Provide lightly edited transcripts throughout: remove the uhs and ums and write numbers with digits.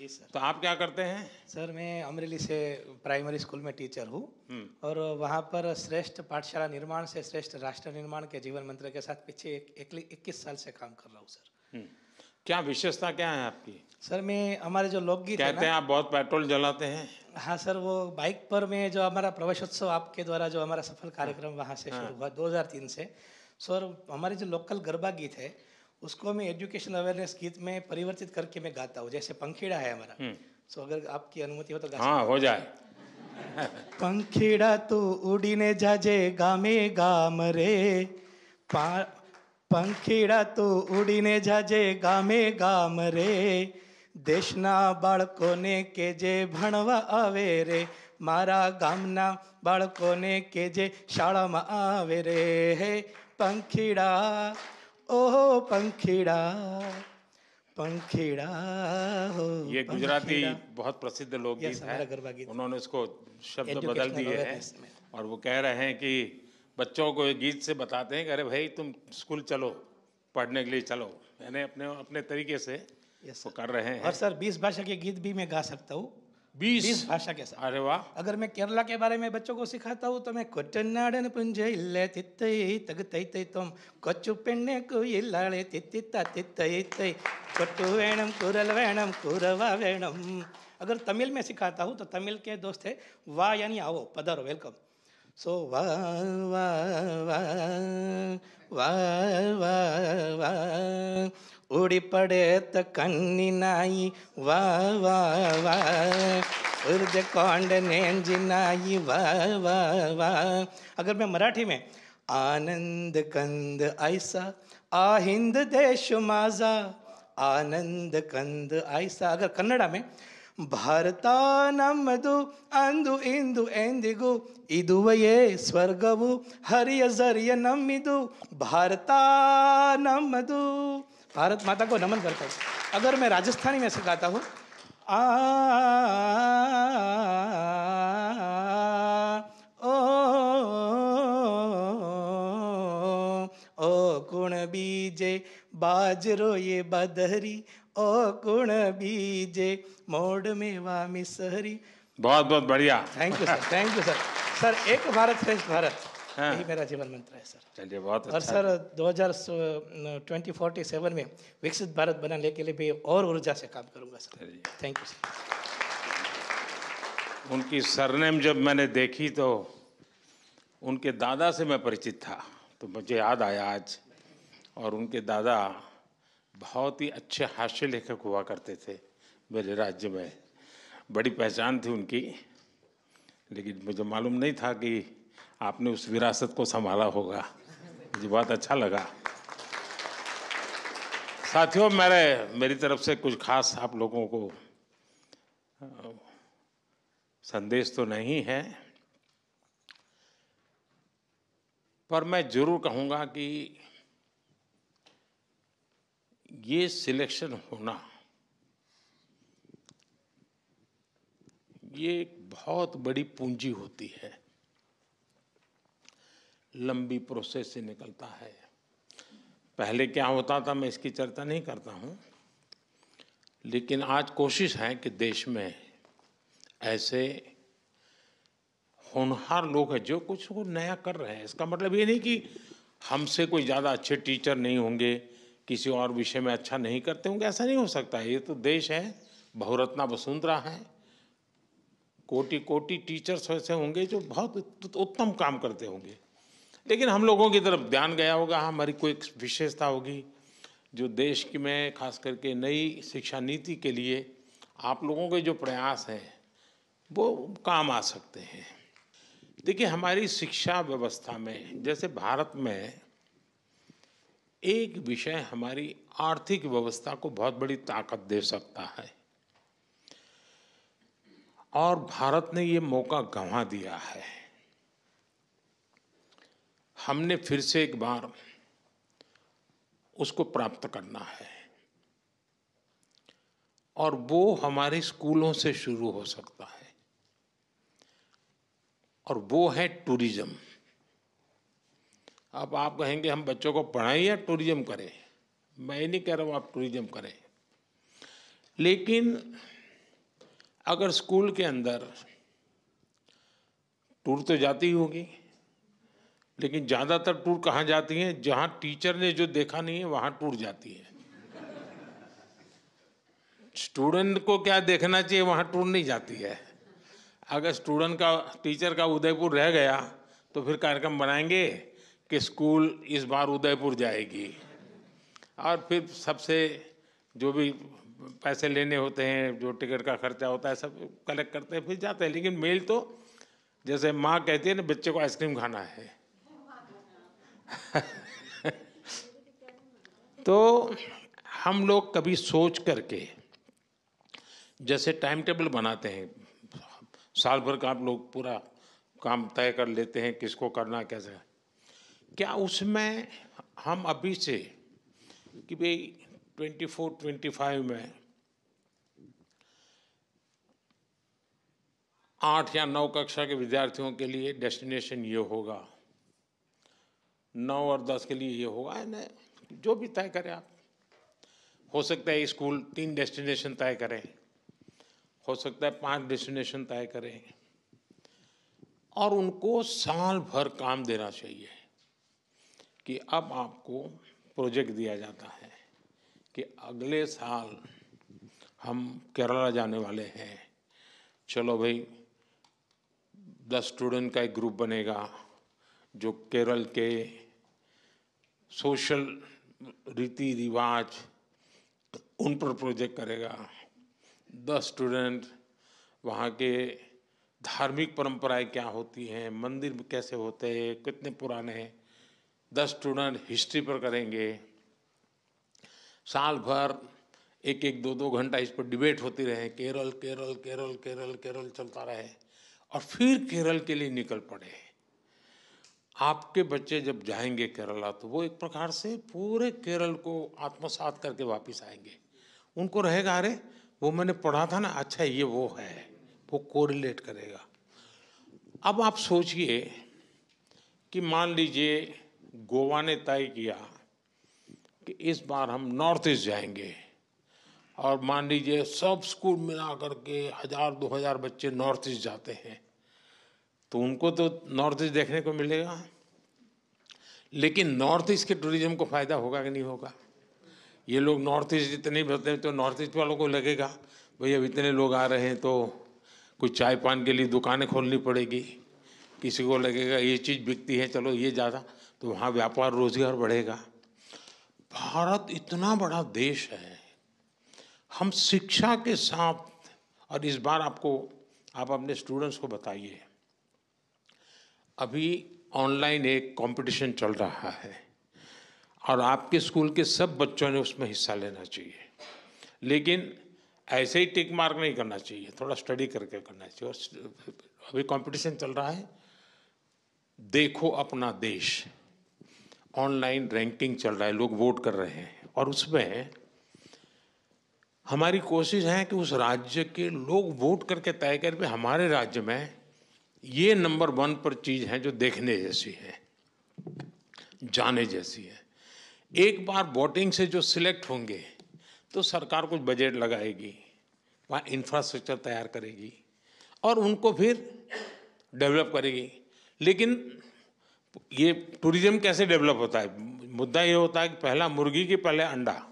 जी sir. तो आप क्या करते हैं? सर मैं अमरेली से प्राइमरी स्कूल में टीचर हूँ और वहाँ पर श्रेष्ठ पाठशाला निर्माण से श्रेष्ठ राष्ट्र निर्माण के जीवन मंत्र के साथ पीछे 21 साल से काम कर रहा हूँ सर। क्या विशेषता क्या है आपकी? सर मैं हमारे जो लोकगीत है कहते हैं ना, आप बहुत पेट्रोल जलाते हैं। हाँ सर, वो बाइक पर में जो हमारा प्रवेशोत्सव आपके द्वारा जो हमारा सफल कार्यक्रम वहाँ से शुरू हुआ 2003 से। सर हमारे जो लोकल गरबा गीत है उसको मैं एजुकेशन अवेयरनेस गीत में परिवर्तित करके मैं गाता हूँ, जैसे पंखीड़ा है हमारा। सो अगर आपकी अनुमति हो तो गा सकता हाँ, हूँ। हो जाए। पंखीड़ा तू उड़ीने जाजे गामे गाम रे, पंखीड़ा तू उड़ीने जाजे गामे गाम रे, દેશના બાળકોને કેજે ભણવા આવે રે, મારા ગામના બાળકોને કેજે શાળામાં આવે રે, હે પંખીડા ઓહો પંખીડા पंखीड़ा हो ये गुजराती पंखीड़ा। बहुत प्रसिद्ध लोकगीत यस, है। हमारा गरबा गीत उन्होंने इसको शब्द बदल एजुकेशनल दिए हैं अवेयरनेस में। और वो कह रहे हैं कि बच्चों को ये गीत से बताते हैं कि अरे भाई तुम स्कूल चलो, पढ़ने के लिए चलो, यानी अपने अपने तरीके से यस वो सर। कर रहे और हैं। सर 20 भाषा के गीत भी मैं गा सकता हूँ। 20 भाषा के साथ। अरे वाह। अगर मैं केरला के बारे में बच्चों को सिखाता हूँ तो मैं कोट्टनाडन पुंजे इल्ले तित्तई तग तई तई तुम कोच्चु पेन्ने को इल्लाले तित्तिता तित्तई तई कोट्टु वेणम कुरल वेणम कुरवा वेणम। अगर तमिल में सिखाता हूँ तो तमिल के दोस्त है वाह यानी आओ, पधारो, वेलकम। सो वाह वाह वाह वाह वाह वाह उड़ी पड़े तो कन्नी नाई वाह वाह वाह उर्द कौंड नेंजी नाई वाह वाह वाह। अगर मैं मराठी में आनंद कंद ऐसा आहिंद देश माझा आनंद कंद ऐसा, अगर कन्नड़ा में ಭಾರತ ನಮ್ಮದು ಅಂದು ಇಂದು ಎಂದಿಗೂ ಇದುವಯೇ ಸ್ವರ್ಗವು ಹರಿಯ ಜರಿಯ ನಮ್ಮಿದು भारत नम्मदू। भारत माता को नमन करता हूँ। अगर मैं राजस्थानी में सिखाता हूँ आ ओ कुण बीजे बाजरो ये बदहरी ओ कुण बीजे मोड़ में वामी सहरी। बहुत बहुत बढ़िया। Thank you sir, thank you sir. Sir एक भारत श्रेष्ठ भारत, हाँ। यही मेरा जीवन मंत्र है सर। चलिए बहुत और अच्छा। सर 2047 में विकसित भारत बनाने के लिए भी और ऊर्जा से काम करूंगा सर। Thank you sir. उनकी सरनेम जब मैंने देखी तो उनके दादा से मैं परिचित था तो मुझे याद आया आज। और उनके दादा बहुत ही अच्छे हास्य लेखक हुआ करते थे मेरे राज्य में, बड़ी पहचान थी उनकी। लेकिन मुझे मालूम नहीं था कि आपने उस विरासत को संभाला होगा। मुझे बहुत अच्छा लगा। साथियों, मेरी तरफ से कुछ खास आप लोगों को संदेश तो नहीं है, पर मैं जरूर कहूँगा कि ये सिलेक्शन होना ये एक बहुत बड़ी पूंजी होती है, लंबी प्रोसेस से निकलता है। पहले क्या होता था मैं इसकी चर्चा नहीं करता हूँ, लेकिन आज कोशिश है कि देश में ऐसे होनहार लोग हैं जो कुछ को नया कर रहे हैं। इसका मतलब ये नहीं कि हमसे कोई ज़्यादा अच्छे टीचर नहीं होंगे, किसी और विषय में अच्छा नहीं करते होंगे, ऐसा नहीं हो सकता है। ये तो देश है, बहुरत्ना वसुंधरा है, कोटि कोटि टीचर्स ऐसे होंगे जो बहुत उत्तम काम करते होंगे। लेकिन हम लोगों की तरफ ध्यान गया होगा, हमारी कोई विशेषता होगी जो देश की में खास करके नई शिक्षा नीति के लिए आप लोगों के जो प्रयास हैं वो काम आ सकते हैं। देखिए, हमारी शिक्षा व्यवस्था में जैसे भारत में एक विषय हमारी आर्थिक व्यवस्था को बहुत बड़ी ताकत दे सकता है, और भारत ने ये मौका गंवा दिया है। हमने फिर से एक बार उसको प्राप्त करना है, और वो हमारे स्कूलों से शुरू हो सकता है, और वो है टूरिज्म। अब आप कहेंगे हम बच्चों को पढ़ाएं या टूरिज्म करें। मैं ये नहीं कह रहा हूँ आप टूरिज्म करें, लेकिन अगर स्कूल के अंदर टूर तो जाती ही होगी, लेकिन ज़्यादातर टूर कहाँ जाती हैं? जहाँ टीचर ने जो देखा नहीं है वहाँ टूर जाती है। स्टूडेंट को क्या देखना चाहिए वहाँ टूर नहीं जाती है। अगर स्टूडेंट का टीचर का उदयपुर रह गया तो फिर कार्यक्रम बनाएंगे कि स्कूल इस बार उदयपुर जाएगी, और फिर सबसे जो भी पैसे लेने होते हैं, जो टिकट का खर्चा होता है, सब कलेक्ट करते हैं, फिर जाते हैं। लेकिन मेल तो जैसे माँ कहती है ना, बच्चे को आइसक्रीम खाना है। तो हम लोग कभी सोच करके जैसे टाइम टेबल बनाते हैं, साल भर का आप लोग पूरा काम तय कर लेते हैं किसको करना कैसे, क्या उसमें हम अभी से कि भाई 24-25 में 8 या 9 कक्षा के विद्यार्थियों के लिए डेस्टिनेशन ये होगा, 9 और 10 के लिए ये होगा, न जो भी तय करें आप। हो सकता है स्कूल 3 डेस्टिनेशन तय करें, हो सकता है 5 डेस्टिनेशन तय करें, और उनको साल भर काम देना चाहिए कि अब आपको प्रोजेक्ट दिया जाता है कि अगले साल हम केरला जाने वाले हैं। चलो भाई 10 स्टूडेंट का एक ग्रुप बनेगा जो केरल के सोशल रीति रिवाज उन पर प्रोजेक्ट करेगा। 10 स्टूडेंट वहाँ के धार्मिक परंपराएं क्या होती हैं, मंदिर कैसे होते हैं, कितने पुराने हैं, 10 स्टूडेंट हिस्ट्री पर करेंगे। साल भर 1-1, 2-2 घंटा इस पर डिबेट होती रहे, केरल केरल केरल केरल केरल चलता रहे, और फिर केरल के लिए निकल पड़े। आपके बच्चे जब जाएंगे केरला तो वो एक प्रकार से पूरे केरल को आत्मसात करके वापस आएंगे। उनको रहेगा अरे वो मैंने पढ़ा था ना, अच्छा ये वो है, वो कोरिलेट करेगा। अब आप सोचिए कि मान लीजिए गोवा ने तय किया कि इस बार हम नॉर्थ ईस्ट जाएंगे, और मान लीजिए सब स्कूल मिला करके 1000-2000 बच्चे नॉर्थ ईस्ट जाते हैं, तो उनको तो नॉर्थ ईस्ट देखने को मिलेगा। लेकिन नॉर्थ ईस्ट के टूरिज्म को फायदा होगा कि नहीं होगा? ये लोग नॉर्थ ईस्ट इतने होते हैं तो नॉर्थ ईस्ट वालों को लगेगा भाई अब इतने लोग आ रहे हैं तो कुछ चाय पान के लिए दुकानें खोलनी पड़ेगी, किसी को लगेगा ये चीज़ बिकती है, चलो ये ज़्यादा, तो वहाँ व्यापार रोजगार बढ़ेगा। भारत इतना बड़ा देश है, हम शिक्षा के साथ, और इस बार आप अपने स्टूडेंट्स को बताइए, अभी ऑनलाइन एक कंपटीशन चल रहा है और आपके स्कूल के सब बच्चों ने उसमें हिस्सा लेना चाहिए, लेकिन ऐसे ही टिक मार्क नहीं करना चाहिए, थोड़ा स्टडी करके करना चाहिए। और अभी कंपटीशन चल रहा है, देखो अपना देश, ऑनलाइन रैंकिंग चल रहा है, लोग वोट कर रहे हैं, और उसमें हमारी कोशिश है कि उस राज्य के लोग वोट करके तय करें कि हमारे राज्य में ये नंबर 1 पर चीज़ है जो देखने जैसी है, जाने जैसी है। एक बार वोटिंग से जो सिलेक्ट होंगे तो सरकार कुछ बजट लगाएगी, वहाँ इंफ्रास्ट्रक्चर तैयार करेगी और उनको फिर डेवलप करेगी। लेकिन ये टूरिज्म कैसे डेवलप होता है? मुद्दा ये होता है कि पहला मुर्गी की पहले अंडा।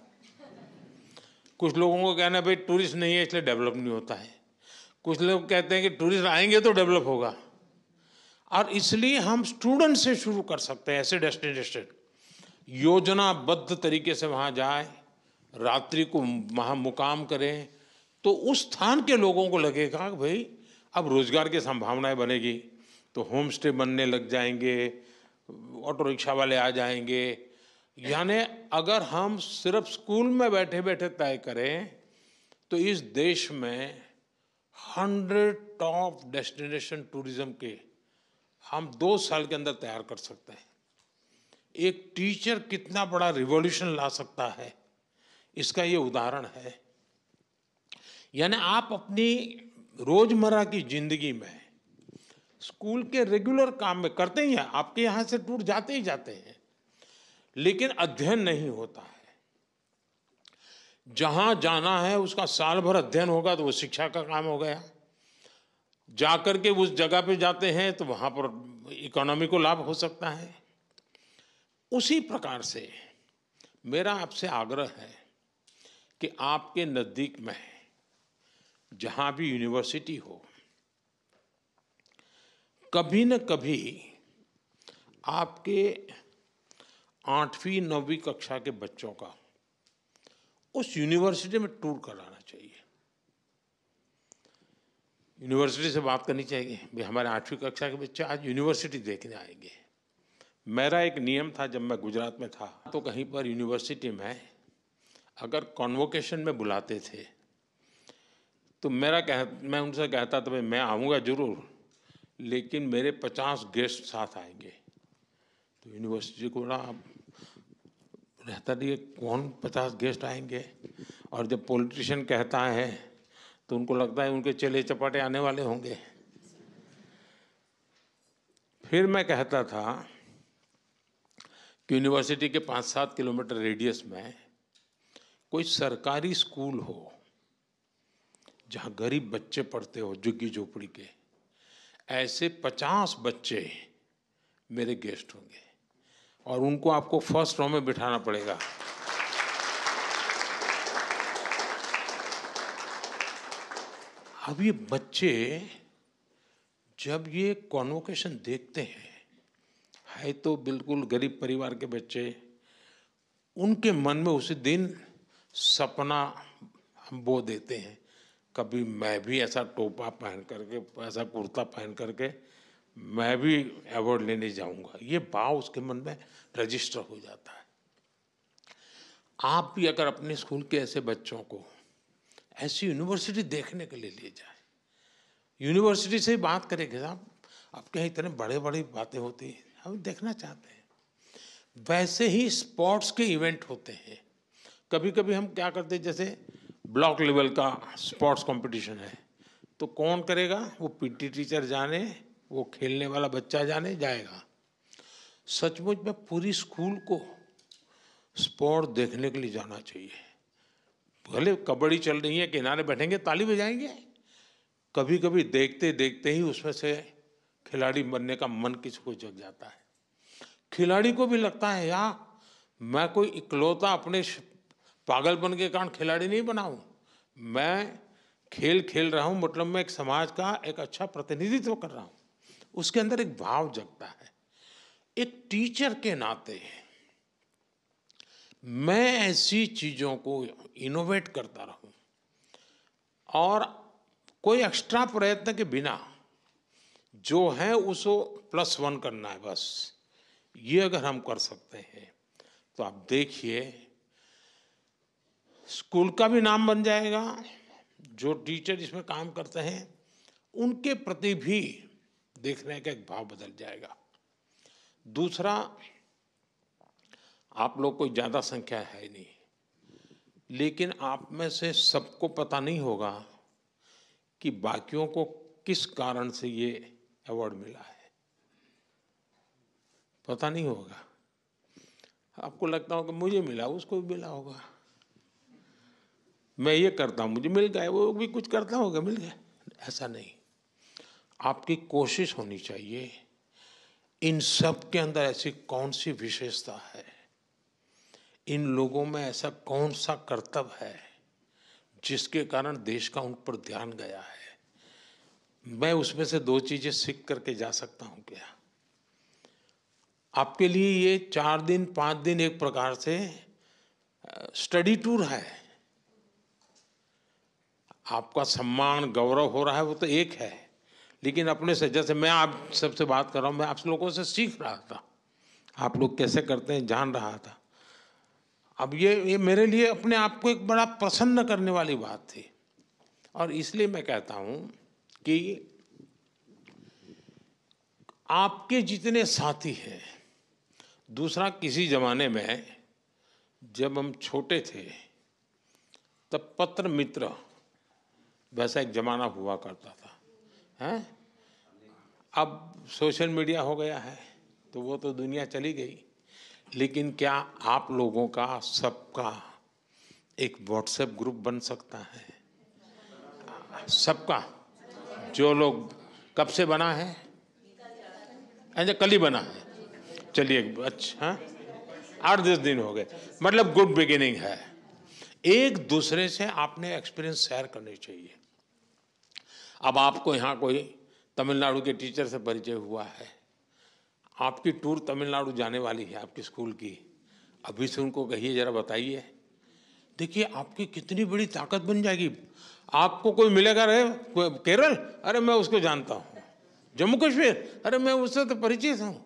कुछ लोगों को कहना है भाई टूरिस्ट नहीं है इसलिए डेवलप नहीं होता है, कुछ लोग कहते हैं कि टूरिस्ट आएंगे तो डेवलप होगा। और इसलिए हम स्टूडेंट से शुरू कर सकते हैं, ऐसे डेस्टिनेशन योजनाबद्ध तरीके से वहाँ जाए, रात्रि को वहाँ मुकाम करें, तो उस स्थान के लोगों को लगेगा कि भाई अब रोजगार की संभावनाएं बनेगी, तो होम स्टे बनने लग जाएंगे, ऑटो रिक्शा वाले आ जाएंगे। यानी अगर हम सिर्फ स्कूल में बैठे बैठे तय करें तो इस देश में 100 टॉप डेस्टिनेशन टूरिज्म के हम 2 साल के अंदर तैयार कर सकते हैं। एक टीचर कितना बड़ा रिवॉल्यूशन ला सकता है, इसका ये उदाहरण है। यानी आप अपनी रोजमर्रा की जिंदगी में स्कूल के रेगुलर काम में करते ही हैं, आपके यहाँ से टूर जाते ही जाते हैं, लेकिन अध्ययन नहीं होता है। जहां जाना है उसका साल भर अध्ययन होगा तो वो शिक्षा का काम हो गया, जाकर के उस जगह पे जाते हैं तो वहां पर इकोनॉमी को लाभ हो सकता है। उसी प्रकार से मेरा आपसे आग्रह है कि आपके नजदीक में जहां भी यूनिवर्सिटी हो, कभी न कभी आपके 8वीं 9वीं कक्षा के बच्चों का उस यूनिवर्सिटी में टूर कराना चाहिए। यूनिवर्सिटी से बात करनी चाहिए, भाई हमारे 8वीं कक्षा के बच्चे आज यूनिवर्सिटी देखने आएंगे। मेरा एक नियम था, जब मैं गुजरात में था तो कहीं पर यूनिवर्सिटी में अगर कॉन्वोकेशन में बुलाते थे तो मैं उनसे कहता था भाई मैं आऊँगा जरूर, लेकिन मेरे 50 गेस्ट साथ आएंगे। तो यूनिवर्सिटी को बड़ा रहता नहीं, कौन 50 गेस्ट आएंगे। और जब पॉलिटिशियन कहता है तो उनको लगता है उनके चले चपाटे आने वाले होंगे। फिर मैं कहता था कि यूनिवर्सिटी के 5-7 किलोमीटर रेडियस में कोई सरकारी स्कूल हो जहाँ गरीब बच्चे पढ़ते हो, झुग्गी झोपड़ी के, ऐसे 50 बच्चे मेरे गेस्ट होंगे और उनको आपको फर्स्ट रो में बिठाना पड़ेगा। अब ये बच्चे जब ये कॉन्वोकेशन देखते हैं, है तो बिल्कुल गरीब परिवार के बच्चे, उनके मन में उसी दिन सपना हम बो देते हैं, कभी मैं भी ऐसा टोपा पहन करके, ऐसा कुर्ता पहन करके मैं भी अवार्ड लेने जाऊंगा। ये भाव उसके मन में रजिस्टर हो जाता है। आप भी अगर अपने स्कूल के ऐसे बच्चों को ऐसी यूनिवर्सिटी देखने के लिए ले जाए, यूनिवर्सिटी से बात करेंगे, साहब आपके यहाँ इतने बड़े बड़ी बातें होती हैं, हम देखना चाहते हैं। वैसे ही स्पोर्ट्स के इवेंट होते हैं। कभी कभी हम क्या करते हैं, जैसे ब्लॉक लेवल का स्पोर्ट्स कंपटीशन है तो कौन करेगा, वो पीटी टीचर जाने, वो खेलने वाला बच्चा जाने जाएगा। सचमुच में पूरी स्कूल को स्पोर्ट देखने के लिए जाना चाहिए। भले कबड्डी चल रही है, किनारे बैठेंगे ताली बजाएंगे, कभी कभी देखते देखते ही उसमें से खिलाड़ी बनने का मन किसी को जग जाता है। खिलाड़ी को भी लगता है यार मैं कोई इकलौता अपने पागलपन के कारण खिलाड़ी नहीं बना हूं, मैं खेल खेल रहा हूं, मतलब मैं एक समाज का एक अच्छा प्रतिनिधित्व कर रहा हूं। उसके अंदर एक भाव जगता है। एक टीचर के नाते मैं ऐसी चीजों को इनोवेट करता रहूं और कोई एक्स्ट्रा प्रयत्न के बिना जो है उसको +1 करना है बस, ये अगर हम कर सकते हैं तो आप देखिए स्कूल का भी नाम बन जाएगा, जो टीचर इसमें काम करते हैं उनके प्रति भी देखने का एक भाव बदल जाएगा। दूसरा, आप लोग कोई ज़्यादा संख्या है नहीं, लेकिन आप में से सबको पता नहीं होगा कि बाकियों को किस कारण से ये अवार्ड मिला है, पता नहीं होगा। आपको लगता होगा मुझे मिला, उसको भी मिला होगा, मैं ये करता हूँ मुझे मिल गया, वो भी कुछ करता होगा मिल गया। ऐसा नहीं, आपकी कोशिश होनी चाहिए इन सब के अंदर ऐसी कौन सी विशेषता है, इन लोगों में ऐसा कौन सा कर्तव्य है जिसके कारण देश का उन पर ध्यान गया है। मैं उसमें से 2 चीजें सीख करके जा सकता हूं क्या? आपके लिए ये 4 दिन 5 दिन एक प्रकार से स्टडी टूर है। आपका सम्मान गौरव हो रहा है वो तो एक है, लेकिन अपने से, जैसे मैं आप सबसे बात कर रहा हूँ, मैं आप लोगों से सीख रहा था, आप लोग कैसे करते हैं जान रहा था। अब ये मेरे लिए अपने आप को एक बड़ा प्रसन्न करने वाली बात थी। और इसलिए मैं कहता हूं कि आपके जितने साथी हैं, दूसरा किसी जमाने में जब हम छोटे थे तब पत्र मित्र वैसा एक जमाना हुआ करता था, हैं? अब सोशल मीडिया हो गया है तो वो तो दुनिया चली गई, लेकिन क्या आप लोगों का सबका एक व्हाट्सएप ग्रुप बन सकता है सबका, जो लोग कब से बना है, अच्छा कल ही बना है, चलिए अच्छा 8-10 दिन हो गए, मतलब गुड बिगिनिंग है। एक दूसरे से आपने एक्सपीरियंस शेयर करने चाहिए। अब आपको यहाँ कोई तमिलनाडु के टीचर से परिचय हुआ है, आपकी टूर तमिलनाडु जाने वाली है आपकी स्कूल की, अभी से उनको कहिए जरा बताइए, देखिए आपकी कितनी बड़ी ताकत बन जाएगी। आपको कोई मिलेगा, रहे केरल, अरे मैं उसको जानता हूँ, जम्मू कश्मीर, अरे मैं उससे तो परिचित हूँ,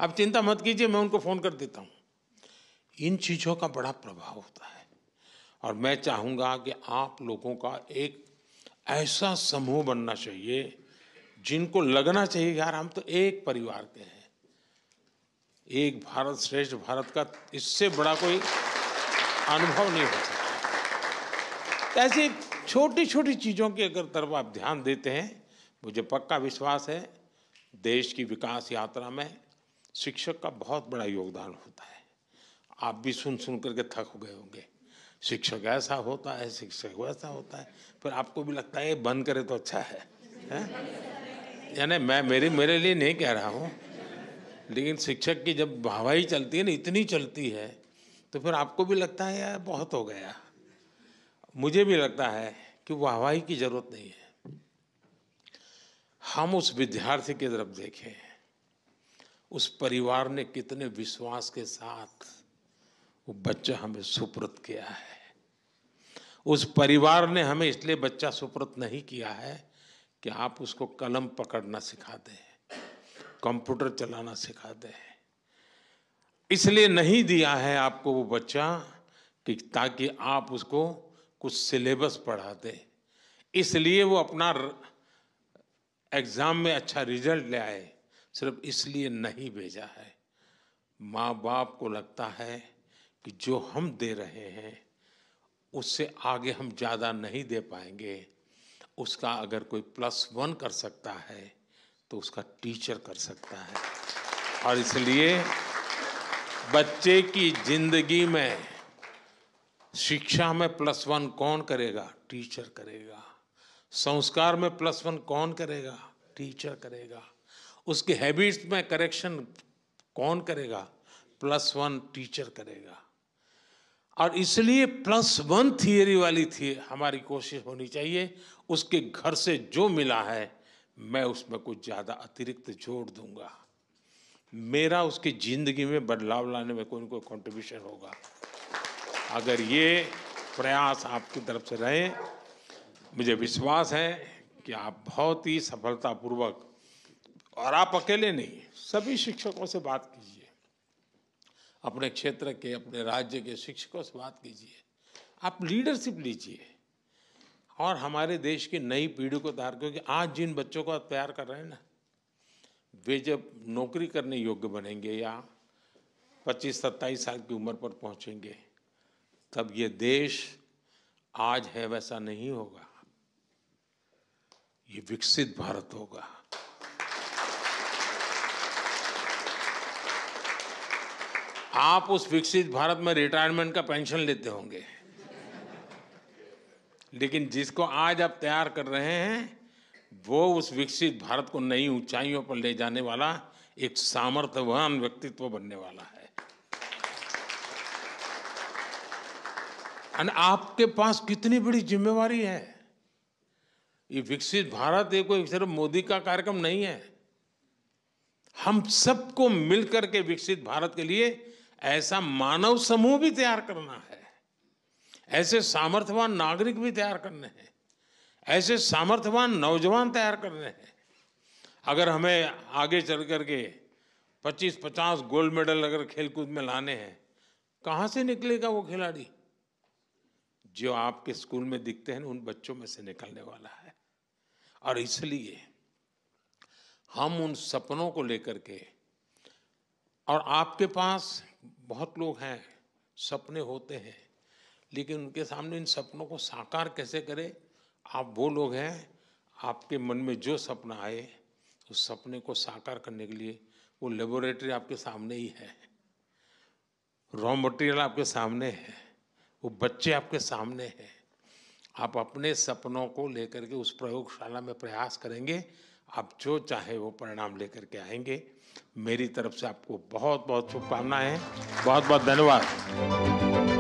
आप चिंता मत कीजिए मैं उनको फ़ोन कर देता हूँ। इन चीज़ों का बड़ा प्रभाव होता है और मैं चाहूँगा कि आप लोगों का एक ऐसा समूह बनना चाहिए जिनको लगना चाहिए यार हम तो एक परिवार के हैं, एक भारत श्रेष्ठ भारत का इससे बड़ा कोई अनुभव नहीं हो सकता। ऐसी छोटी छोटी चीज़ों की अगर तरफ आप ध्यान देते हैं, मुझे पक्का विश्वास है देश की विकास यात्रा में शिक्षक का बहुत बड़ा योगदान होता है। आप भी सुन सुन करके थक गए होंगे, शिक्षक ऐसा होता है, शिक्षक वैसा होता है, फिर आपको भी लगता है ये बंद करे तो अच्छा है, यानी मैं मेरे लिए नहीं कह रहा हूँ, लेकिन शिक्षक की जब वाहवाही चलती है ना, इतनी चलती है, तो फिर आपको भी लगता है यार बहुत हो गया। मुझे भी लगता है कि वाहवाही की जरूरत नहीं है। हम उस विद्यार्थी की तरफ देखें, उस परिवार ने कितने विश्वास के साथ वो बच्चा हमें सुपुर्द किया है। उस परिवार ने हमें इसलिए बच्चा सुपुर्द नहीं किया है कि आप उसको कलम पकड़ना सिखा दें, कंप्यूटर चलाना सिखा दें, इसलिए नहीं दिया है आपको वो बच्चा कि ताकि आप उसको कुछ सिलेबस पढ़ा दें, इसलिए वो अपना एग्जाम में अच्छा रिजल्ट ले आए, सिर्फ इसलिए नहीं भेजा है। माँ बाप को लगता है कि जो हम दे रहे हैं उससे आगे हम ज़्यादा नहीं दे पाएंगे, उसका अगर कोई +1 कर सकता है तो उसका टीचर कर सकता है। और इसलिए बच्चे की जिंदगी में शिक्षा में +1 कौन करेगा? टीचर करेगा। संस्कार में +1 कौन करेगा? टीचर करेगा। उसके हैबिट्स में करेक्शन कौन करेगा? +1 टीचर करेगा। और इसलिए +1 थियरी वाली थी हमारी कोशिश होनी चाहिए, उसके घर से जो मिला है मैं उसमें कुछ ज़्यादा अतिरिक्त जोड़ दूंगा, मेरा उसकी ज़िंदगी में बदलाव लाने में कोई न कोई कंट्रीब्यूशन होगा। अगर ये प्रयास आपकी तरफ से रहे, मुझे विश्वास है कि आप बहुत ही सफलतापूर्वक, और आप अकेले नहीं, सभी शिक्षकों से बात कीजिए, अपने क्षेत्र के, अपने राज्य के शिक्षकों से बात कीजिए, आप लीडरशिप लीजिए और हमारे देश की नई पीढ़ी को तैयार, क्योंकि आज जिन बच्चों को आप तैयार कर रहे हैं ना, वे जब नौकरी करने योग्य बनेंगे या 25-27 साल की उम्र पर पहुंचेंगे, तब ये देश आज है वैसा नहीं होगा, ये विकसित भारत होगा। आप उस विकसित भारत में रिटायरमेंट का पेंशन लेते होंगे, लेकिन जिसको आज आप तैयार कर रहे हैं वो उस विकसित भारत को नई ऊंचाइयों पर ले जाने वाला एक सामर्थ्यवान व्यक्तित्व बनने वाला है। और आपके पास कितनी बड़ी जिम्मेवारी है। ये विकसित भारत ये कोई सिर्फ मोदी का कार्यक्रम नहीं है, हम सबको मिलकर के विकसित भारत के लिए ऐसा मानव समूह भी तैयार करना है, ऐसे सामर्थ्यवान नागरिक भी तैयार करने हैं, ऐसे सामर्थ्यवान नौजवान तैयार करने हैं। अगर हमें आगे चल करके 25-50 गोल्ड मेडल अगर खेलकूद में लाने हैं, कहाँ से निकलेगा वो खिलाड़ी? जो आपके स्कूल में दिखते हैं उन बच्चों में से निकलने वाला है। और इसलिए हम उन सपनों को लेकर के, और आपके पास बहुत लोग हैं, सपने होते हैं, लेकिन उनके सामने इन सपनों को साकार कैसे करें? आप वो लोग हैं, आपके मन में जो सपना आए उस सपने को साकार करने के लिए वो लेबोरेटरी आपके सामने ही है, रॉ मटेरियल आपके सामने है, वो बच्चे आपके सामने हैं। आप अपने सपनों को लेकर के उस प्रयोगशाला में प्रयास करेंगे, आप जो चाहे वो परिणाम लेकर के आएंगे। मेरी तरफ से आपको बहुत बहुत शुभकामनाएं हैं। बहुत बहुत धन्यवाद।